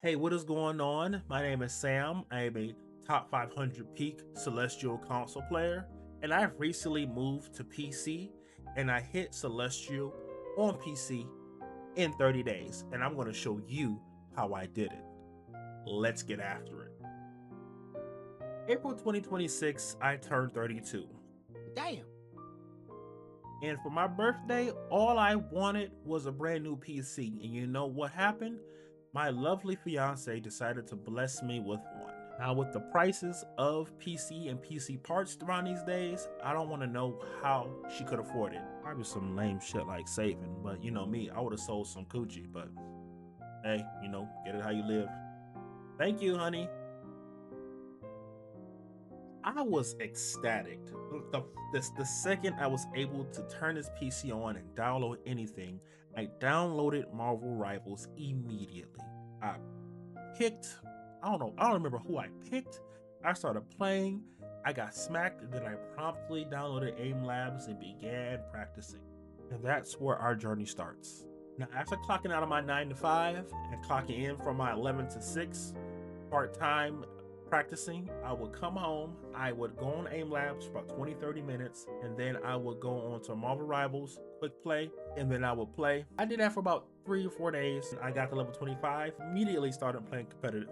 Hey, what is going on? My name is Sam. I am a top 500 peak Celestial console player, and I've recently moved to PC and I hit Celestial on PC in 30 days, and I'm going to show you how I did it. Let's get after it. April 2026, I turned 32. Damn. And for my birthday, all I wanted was a brand new PC. And you know what happened? My lovely fiance decided to bless me with one. Now, with the prices of PC and PC parts around these days, I don't want to know how she could afford it. Probably some lame shit like saving, but you know me, I would have sold some coochie, but hey, get it how you live. Thank you, honey. I was ecstatic. The second I was able to turn this PC on and download anything, I downloaded Marvel Rivals immediately. I picked, I don't remember who I picked. I started playing, I got smacked, and then I promptly downloaded Aim Labs and began practicing. And that's where our journey starts. Now, after clocking out of my 9 to 5 and clocking in from my 11 to 6 part-time practicing, I would come home, I would go on Aim Labs for about 20-30 minutes, and then I would go on to Marvel Rivals, quick play, and then I would play. I did that for about 3 or 4 days. I got to level 25, immediately started playing competitive.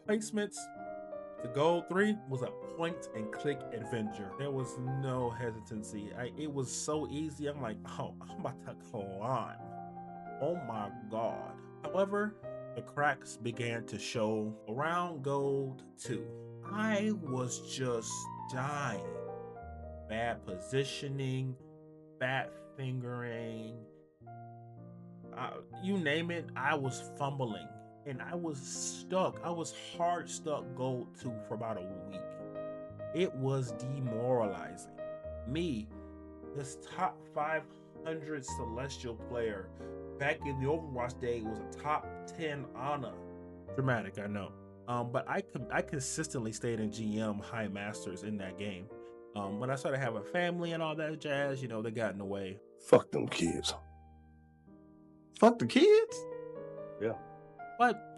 Placements to gold 3 was a point and click adventure. There was no hesitancy. It was so easy. I'm like, oh, I'm about to climb. Oh my god. However, the cracks began to show around gold 2. I was just dying. Bad positioning, bad fingering, you name it, I was fumbling. And I was stuck. I was hard stuck gold 2 for about a week. It was demoralizing. Me, this top 500 Celestial player, back in the Overwatch day, was a top 10 honor. Dramatic, I know. But I consistently stayed in GM high masters in that game. When I started having family and all that jazz, they got in the way. Fuck them kids. Fuck the kids? Yeah. But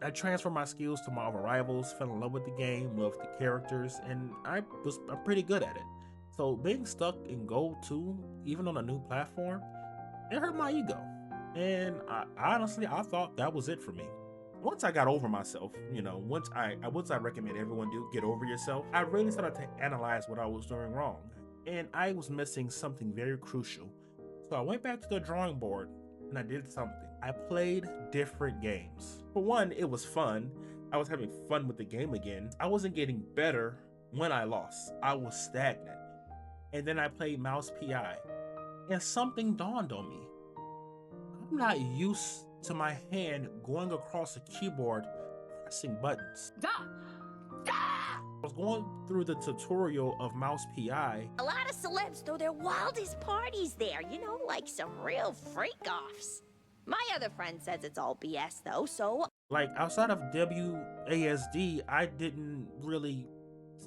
I transferred my skills to Marvel Rivals, fell in love with the game, loved the characters, and I'm pretty good at it. So being stuck in gold 2, even on a new platform, it hurt my ego. And honestly, I thought that was it for me. Once I got over myself, once I recommend everyone do get over yourself, I really started to analyze what I was doing wrong. And I was missing something very crucial. So I went back to the drawing board and I did something. I played different games. For one, it was fun. I was having fun with the game again. I wasn't getting better when I lost. I was stagnant. And then I played Mouse PI. And something dawned on me. I'm not used to my hand going across a keyboard pressing buttons. I was going through the tutorial of Mouse PI. A lot of celebs throw their wildest parties there, like some real freak-offs. My other friend says it's all BS though, so... Like, outside of WASD, I didn't really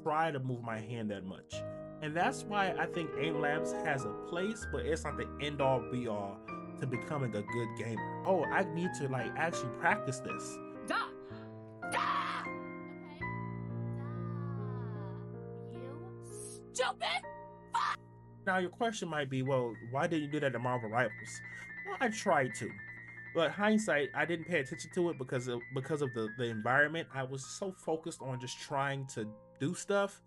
try to move my hand that much. And that's why I think Aim Labs has a place, but it's not the end-all be-all to becoming a good gamer. Oh, I need to actually practice this. Duh! Duh! Okay. Duh. You stupid fuck! Now your question might be, well, why didn't you do that in Marvel Rivals? Well, I tried to. But hindsight, I didn't pay attention to it because of the environment. I was so focused on just trying to do stuff.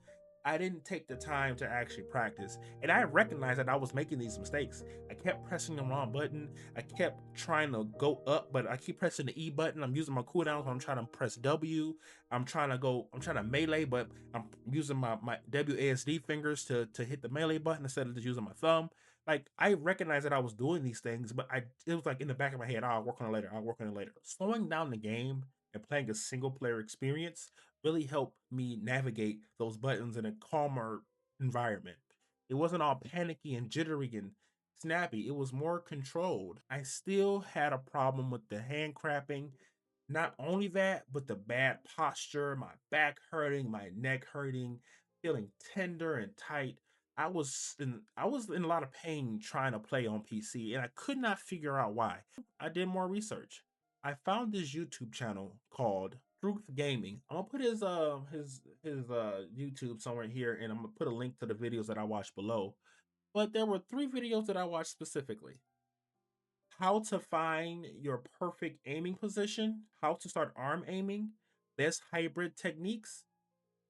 I didn't take the time to actually practice. And I recognized that I was making these mistakes. I kept pressing the wrong button. I kept trying to go up, but I keep pressing the E button. I'm using my cooldowns when I'm trying to press W. I'm trying to melee, but I'm using my WASD fingers to hit the melee button instead of just using my thumb. Like, I recognized that I was doing these things, but it was like in the back of my head, I'll work on it later. I'll work on it later. Slowing down the game and playing a single player experience really helped me navigate those buttons in a calmer environment. It wasn't all panicky and jittery and snappy. It was more controlled. I still had a problem with the hand cramping. Not only that, but the bad posture, my back hurting, my neck hurting, feeling tender and tight. I was in a lot of pain trying to play on PC and I could not figure out why. I did more research. I found this YouTube channel called Struth Gaming. I'm gonna put his YouTube somewhere here, and I'm gonna put a link to the videos that I watched below. But there were 3 videos that I watched specifically. How to find your perfect aiming position, how to start arm aiming, best hybrid techniques,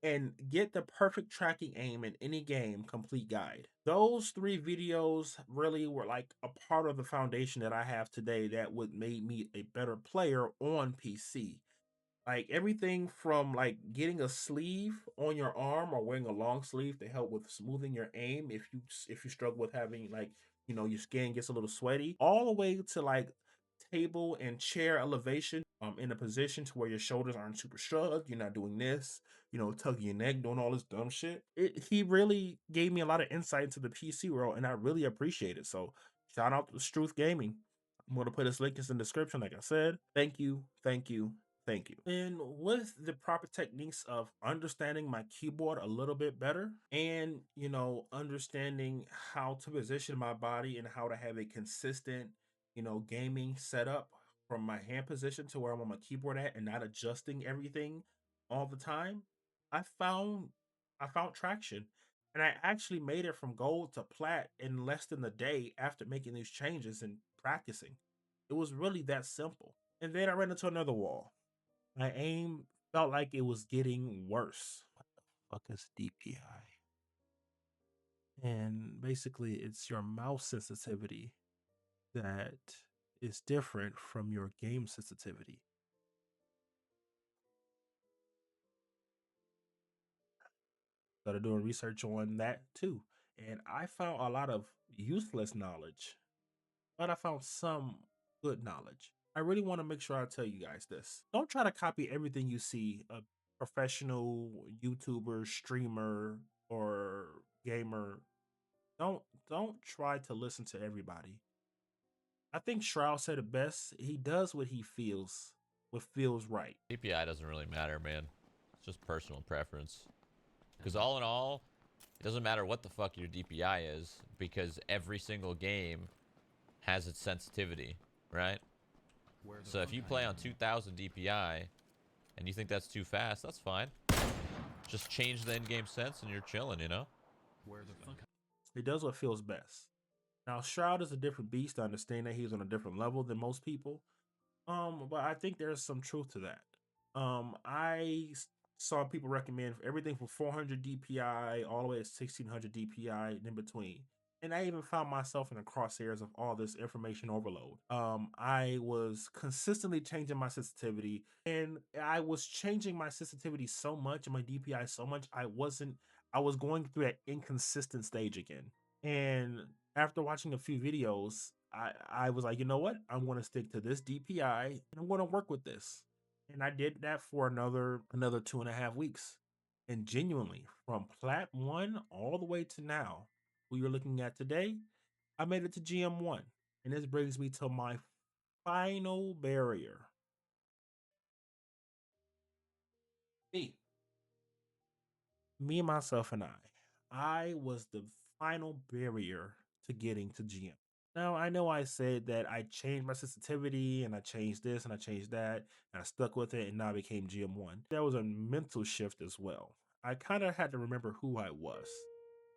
and get the perfect tracking aim in any game complete guide. Those 3 videos really were like a part of the foundation that I have today that would make me a better player on PC. Like everything from like getting a sleeve on your arm or wearing a long sleeve to help with smoothing your aim if you struggle with having like, your skin gets a little sweaty, all the way to like table and chair elevation in a position to where your shoulders aren't super shrugged, you're not doing this, tugging your neck, doing all this dumb shit. He really gave me a lot of insight into the PC world, and I really appreciate it. So shout out to Struth Gaming. I'm going to put his link in the description, like I said. Thank you, thank you, thank you. And with the proper techniques of understanding my keyboard a little bit better and, understanding how to position my body and how to have a consistent, gaming setup from my hand position to where I'm on my keyboard at and not adjusting everything all the time, I found I found traction. And I actually made it from gold to plat in less than a day after making these changes and practicing. It was really that simple. And then I ran into another wall. My aim felt like it was getting worse. What the fuck is DPI? And basically, it's your mouse sensitivity that is different from your game sensitivity. Started doing research on that too. And I found a lot of useless knowledge, but I found some good knowledge. I really want to make sure I tell you guys this. Don't try to copy everything you see a professional YouTuber, streamer, or gamer. Don't try to listen to everybody. I think Shroud said it best. He does what he feels, what feels right. DPI doesn't really matter, man. It's just personal preference. Because all in all, it doesn't matter what the fuck your DPI is, because every single game has its sensitivity, right? So if you play on 2000 DPI and you think that's too fast, that's fine. Just change the in-game sense and you're chilling, you know? He does what feels best. Now, Shroud is a different beast. I understand that he's on a different level than most people. But I think there's some truth to that. Saw people recommend everything from 400 DPI all the way to 1600 DPI and in between. And I even found myself in the crosshairs of all this information overload. I was consistently changing my sensitivity, and I was changing my sensitivity so much and my DPI so much, I was going through that inconsistent stage again. And after watching a few videos, I was like, you know what? I'm going to stick to this DPI and I'm going to work with this. And I did that for another 2.5 weeks. And genuinely, from Plat 1 all the way to now, who you're looking at today, I made it to GM1. And this brings me to my final barrier. Me, myself, and I was the final barrier to getting to GM. Now, I know I said that I changed my sensitivity and I changed this and I changed that and I stuck with it and now I became GM1. There was a mental shift as well. I kind of had to remember who I was.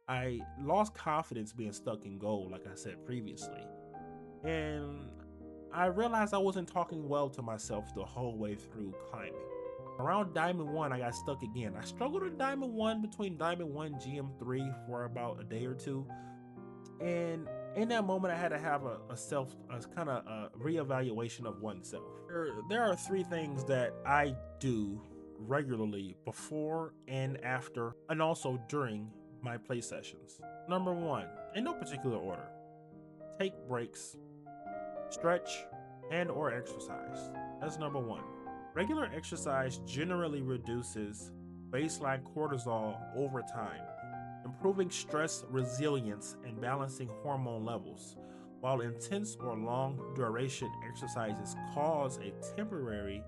I lost confidence being stuck in gold, like I said previously. And I realized I wasn't talking well to myself the whole way through climbing. Around Diamond 1, I got stuck again. I struggled in Diamond 1 between Diamond 1 GM3 for about a day or two. And in that moment, I had to have a kind of a reevaluation of oneself. There are 3 things that I do regularly before and after, and also during my play sessions. Number 1, in no particular order, take breaks, stretch, and or exercise. That's number 1. Regular exercise generally reduces baseline cortisol over time, improving stress resilience and balancing hormone levels, while intense or long duration exercises cause a temporary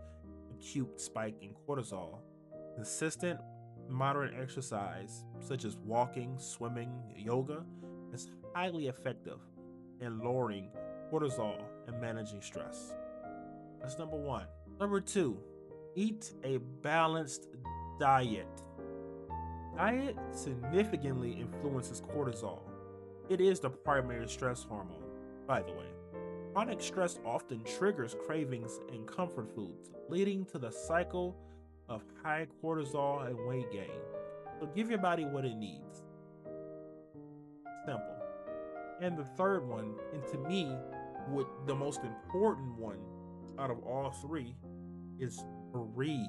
acute spike in cortisol. Consistent, moderate exercise, such as walking, swimming, yoga, is highly effective in lowering cortisol and managing stress. That's number one. Number two, eat a balanced diet. Diet significantly influences cortisol. It is the primary stress hormone, by the way. Chronic stress often triggers cravings and comfort foods, leading to the cycle of high cortisol and weight gain. So give your body what it needs. Simple. And the third one, and to me, what the most important one out of all three is breathe.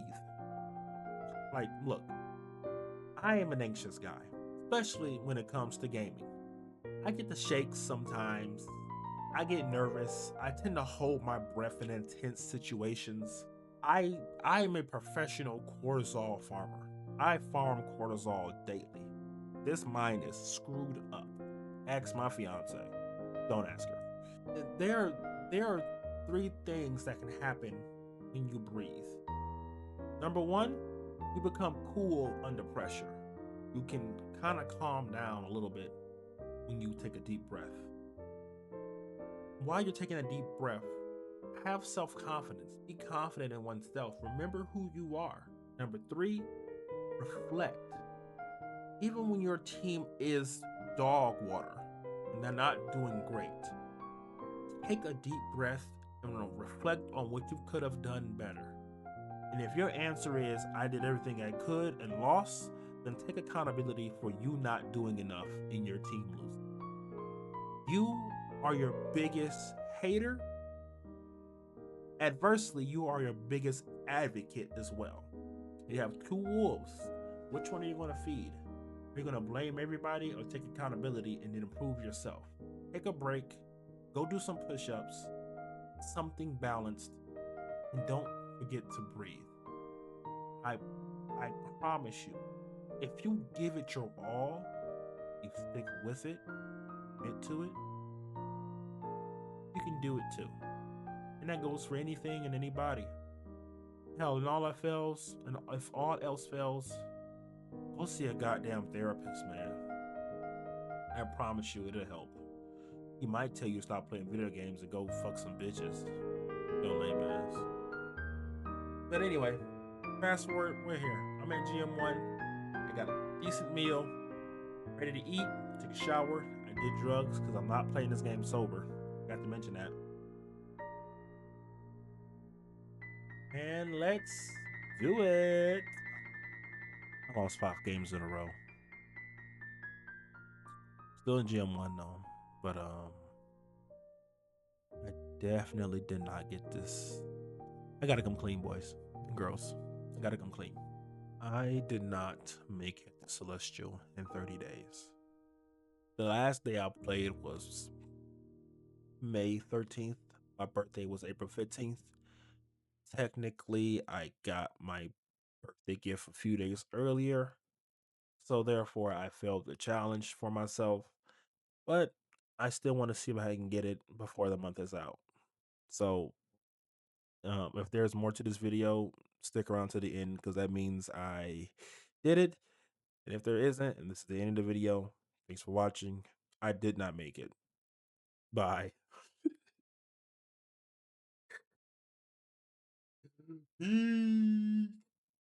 Like, look, I am an anxious guy, especially when it comes to gaming. I get the shakes sometimes. I get nervous. I tend to hold my breath in intense situations. I am a professional cortisol farmer. I farm cortisol daily. This mind is screwed up. Ask my fiance. Don't ask her. There are three things that can happen when you breathe. Number one, you become cool under pressure. You can kind of calm down a little bit when you take a deep breath. While you're taking a deep breath, have self-confidence. Be confident in oneself. Remember who you are. Number three, reflect. Even when your team is dog water and they're not doing great, take a deep breath and reflect on what you could have done better. And if your answer is, I did everything I could and lost, then take accountability for you not doing enough in your team losing. You are your biggest hater. Adversely, you are your biggest advocate as well. You have two wolves. Which one are you going to feed? Are you going to blame everybody or take accountability and then improve yourself? Take a break, go do some push-ups, something balanced, and don't forget to breathe. I promise you, if you give it your all, you stick with it, commit to it, you can do it too. And that goes for anything and anybody. Hell, and all that fails, and if all else fails, go see a goddamn therapist, man. I promise you it'll help. He might tell you to stop playing video games and go fuck some bitches. Don't lame ass. But anyway, fast forward, we're here. I'm at GM1. I got a decent meal, ready to eat, took a shower. I did drugs because I'm not playing this game sober. Got to mention that. And let's do it. I lost 5 games in a row. Still in GM1 though, but I definitely did not get this. I gotta come clean, boys and girls. I gotta come clean. I did not make it to Celestial in 30 days. The last day I played was May 13th. My birthday was April 15th. Technically, I got my birthday gift a few days earlier. So therefore, I failed the challenge for myself. But I still want to see if I can get it before the month is out. So if there's more to this video, stick around to the end because that means I did it. And if there isn't, and this is the end of the video, thanks for watching. I did not make it. Bye.